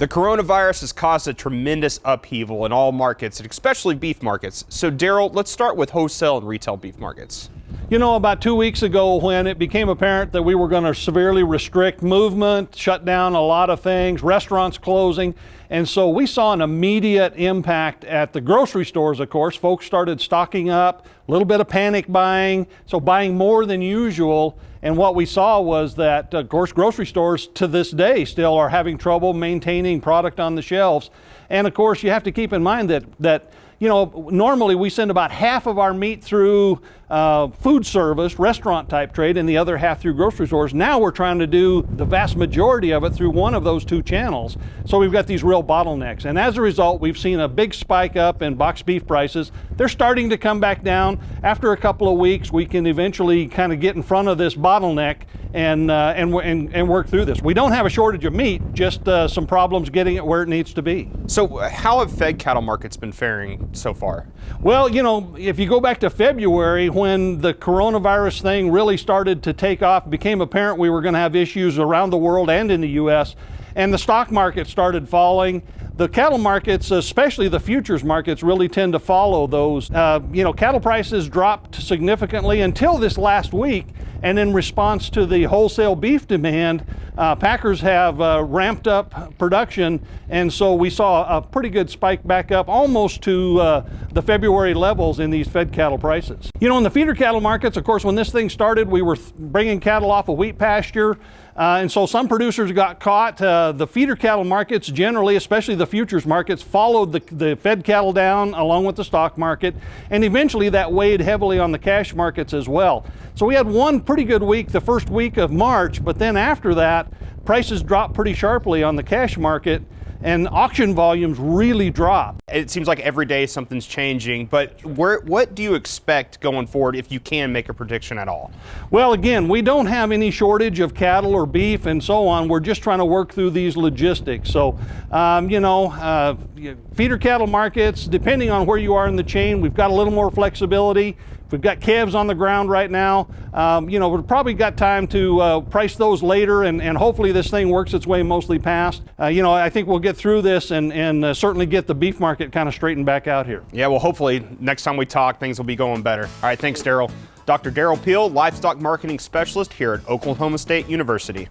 The coronavirus has caused a tremendous upheaval in all markets, and especially beef markets. So, Derrel, let's start with wholesale and retail beef markets. You know, about 2 weeks ago when it became apparent that we were going to severely restrict movement, shut down a lot of things, restaurants closing, and so we saw an immediate impact at the grocery stores, of course. Folks started stocking up, a little bit of panic buying, so buying more than usual. And what we saw was that, of course, grocery stores to this day still are having trouble maintaining product on the shelves. And of course, you have to keep in mind that you know, normally we send about half of our meat through food service, restaurant type trade, and the other half through grocery stores. Now we're trying to do the vast majority of it through one of those two channels. So we've got these real bottlenecks. And as a result, we've seen a big spike up in boxed beef prices. They're starting to come back down. After a couple of weeks, we can eventually kind of get in front of this bottleneck and work through this. We don't have a shortage of meat, just some problems getting it where it needs to be. So how have fed cattle markets been faring so far? Well, you know, if you go back to February when the coronavirus thing really started to take off, it became apparent we were going to have issues around the world and in the U.S., and the stock market started falling. The cattle markets, especially the futures markets, really tend to follow those. You know, cattle prices dropped significantly until this last week, and in response to the wholesale beef demand, packers have ramped up production, and so we saw a pretty good spike back up almost to the February levels in these fed cattle prices. You know, in the feeder cattle markets, of course, when this thing started, we were bringing cattle off a wheat pasture. And so some producers got caught. The feeder cattle markets generally, especially the futures markets, followed the fed cattle down along with the stock market, and eventually that weighed heavily on the cash markets as well. So we had one pretty good week the first week of March, but then after that, prices dropped pretty sharply on the cash market, and auction volumes really dropped. It seems like every day something's changing, but what do you expect going forward if you can make a prediction at all? Well, again, we don't have any shortage of cattle or beef and so on. We're just trying to work through these logistics. So, you know, feeder cattle markets, depending on where you are in the chain, we've got a little more flexibility. We've got calves on the ground right now. You know, we've probably got time to price those later, and hopefully this thing works its way mostly past. You know, I think we'll get through this and certainly get the beef market kind of straightened back out here. Yeah, well, hopefully next time we talk, things will be going better. All right, thanks, Derrel. Dr. Derrel Peel, Livestock Marketing Specialist here at Oklahoma State University.